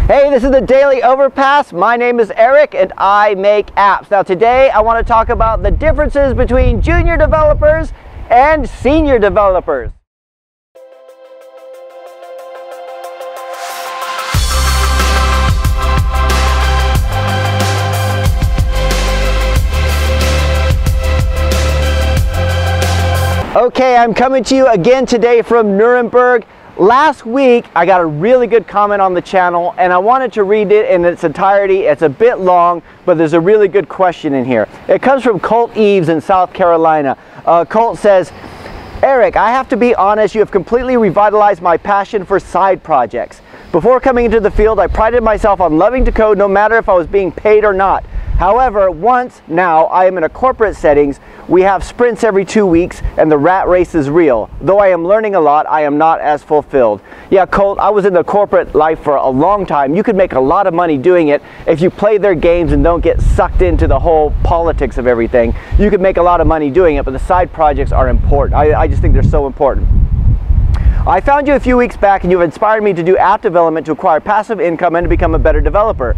Hey, this is the Daily Overpass. My name is Eric and I make apps. Now today I want to talk about the differences between junior developers and senior developers. Okay, I'm coming to you again today from Nuremberg. Last week, I got a really good comment on the channel and I wanted to read it in its entirety. It's a bit long, but there's a really good question in here. It comes from Colt Eves in South Carolina. Colt says, Eric, I have to be honest, you have completely revitalized my passion for side projects. Before coming into the field, I prided myself on loving to code no matter if I was being paid or not. However, now I am in a corporate settings. We have sprints every 2 weeks and the rat race is real. Though I am learning a lot, I am not as fulfilled. Yeah, Colt, I was in the corporate life for a long time. You could make a lot of money doing it if you play their games and don't get sucked into the whole politics of everything. You could make a lot of money doing it, but the side projects are important. I just think they're so important. I found you a few weeks back and you've inspired me to do app development to acquire passive income and to become a better developer.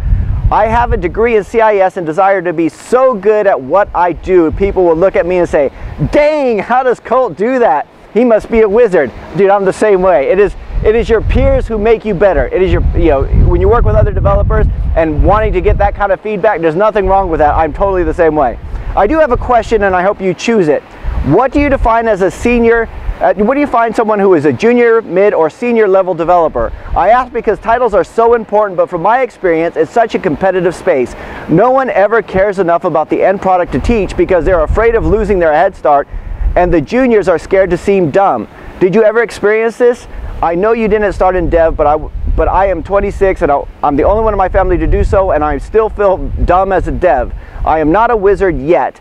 I have a degree in CIS and desire to be so good at what I do, people will look at me and say, dang, how does Colt do that? He must be a wizard. Dude, I'm the same way. It is your peers who make you better. It is your, when you work with other developers and wanting to get that kind of feedback, there's nothing wrong with that. I'm totally the same way. I do have a question and I hope you choose it. What do you define as a senior? What do you find someone who is a junior, mid, or senior level developer? I ask because titles are so important, but from my experience, it's such a competitive space. No one ever cares enough about the end product to teach because they're afraid of losing their head start, and the juniors are scared to seem dumb. Did you ever experience this? I know you didn't start in dev, but I am 26 and I'm the only one in my family to do so, and I still feel dumb as a dev. I am not a wizard yet.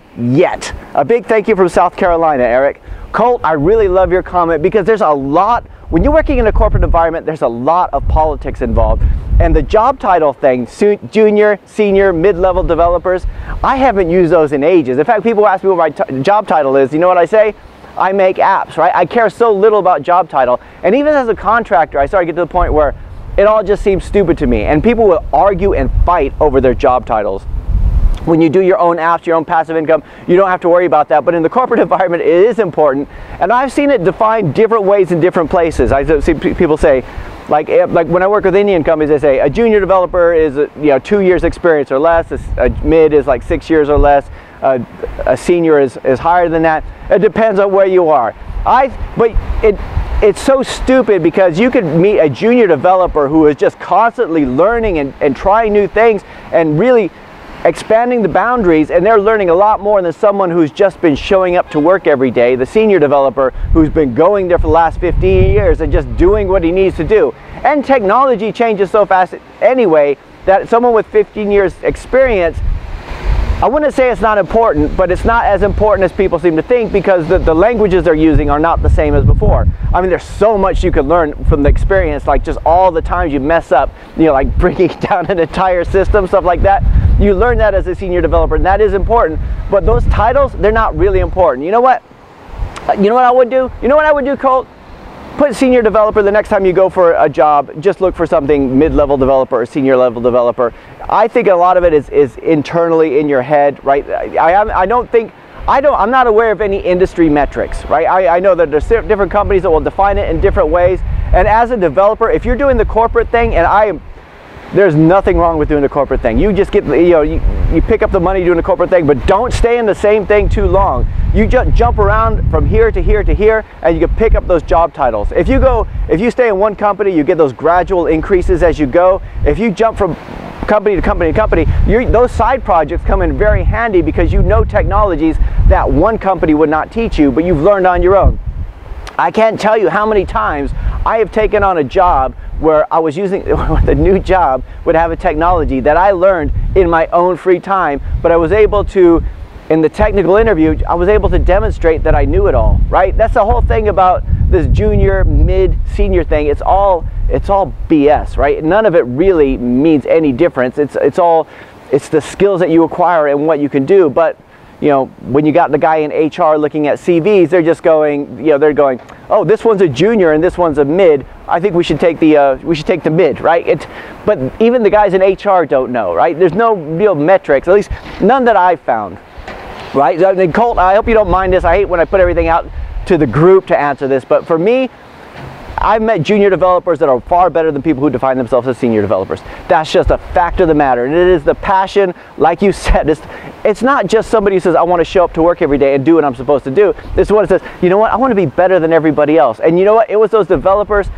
A big thank you from South Carolina, Eric. Colt, I really love your comment because there's a lot, when you're working in a corporate environment, there's a lot of politics involved. And the job title thing, junior, senior, mid-level developers, I haven't used those in ages. In fact, people ask me what my job title is. You know what I say? I make apps, right? I care so little about job title. And even as a contractor, I started to get to the point where it all just seems stupid to me. And people will argue and fight over their job titles. When you do your own apps, your own passive income, you don't have to worry about that. But in the corporate environment, it is important. And I've seen it defined different ways in different places. I see people say, like when I work with Indian companies, they say a junior developer is 2 years experience or less, a mid is like 6 years or less, a senior is higher than that. It depends on where you are. But it's so stupid because you could meet a junior developer who is just constantly learning and trying new things and really expanding the boundaries, and they're learning a lot more than someone who's just been showing up to work every day, the senior developer who's been going there for the last 15 years and just doing what he needs to do. And technology changes so fast anyway that someone with 15 years experience, I wouldn't say it's not important, but it's not as important as people seem to think because the languages they're using are not the same as before. I mean, there's so much you can learn from the experience, like just all the times you mess up, like bringing down an entire system, stuff like that. You learn that as a senior developer, and that is important. But those titles, they're not really important. You know what? You know what I would do? You know what I would do, Colt? Put senior developer the next time you go for a job. Just look for something mid-level developer or senior level developer. I think a lot of it is internally in your head, right? I'm not aware of any industry metrics, right? I know that there's different companies that will define it in different ways. And as a developer, if you're doing the corporate thing, and there's nothing wrong with doing the corporate thing. You just get, you pick up the money doing the corporate thing, but don't stay in the same thing too long. You just jump around from here to here to here, and you can pick up those job titles. If you stay in one company, you get those gradual increases as you go. If you jump from company to company to company, those side projects come in very handy because you know technologies that one company would not teach you, but you've learned on your own. I can't tell you how many times I have taken on a job where I was using, the new job would have a technology that I learned in my own free time, but I was able to, in the technical interview, I was able to demonstrate that I knew it all, right? That's the whole thing about this junior, mid, senior thing. It's all BS, right? None of it really means any difference. It's the skills that you acquire and what you can do, but when you got the guy in HR looking at CVs, they're just going, they're going, oh, this one's a junior and this one's a mid. I think we should take the mid, right? But even the guys in HR don't know, right? There's no real metrics, at least none that I've found, right? And Colt, I hope you don't mind this. I hate when I put everything out to the group to answer this, but for me, I've met junior developers that are far better than people who define themselves as senior developers. That's just a fact of the matter. And it is the passion, like you said, it's not just somebody who says, I want to show up to work every day and do what I'm supposed to do. This is what it says, you know what, I want to be better than everybody else. And you know what, it was those developers.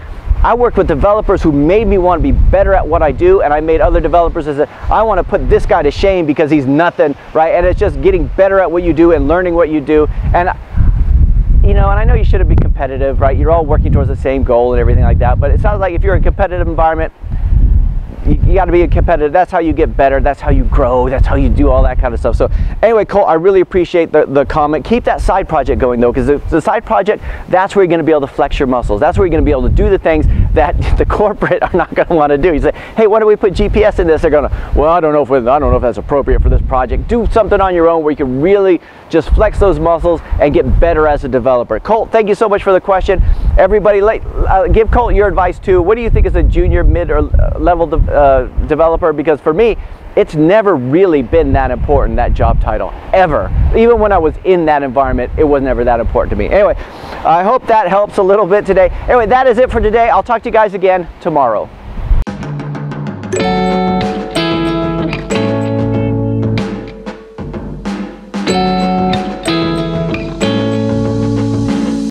I worked with developers who made me want to be better at what I do, and I made other developers that said, I want to put this guy to shame because he's nothing, right? And it's just getting better at what you do and learning what you do. And you know, and I know you shouldn't be competitive, right? You're all working towards the same goal and everything like that, but it sounds like if you're in a competitive environment, you got to be competitive. That's how you get better. That's how you grow. That's how you do all that kind of stuff. So anyway, Colt, I really appreciate the comment. Keep that side project going though, because the side project, that's where you're going to be able to flex your muscles. That's where you're going to be able to do the things that the corporate are not going to want to do. You say, hey, why don't we put GPS in this? They're going to, well, I don't know if that's appropriate for this project. Do something on your own where you can really just flex those muscles and get better as a developer. Colt, thank you so much for the question. Everybody, give Colt your advice too. What do you think is a junior, mid, or level developer? Because for me, it's never really been that important, that job title, ever. Even when I was in that environment, it was never that important to me. Anyway, I hope that helps a little bit today. Anyway, that is it for today. I'll talk to you guys again tomorrow.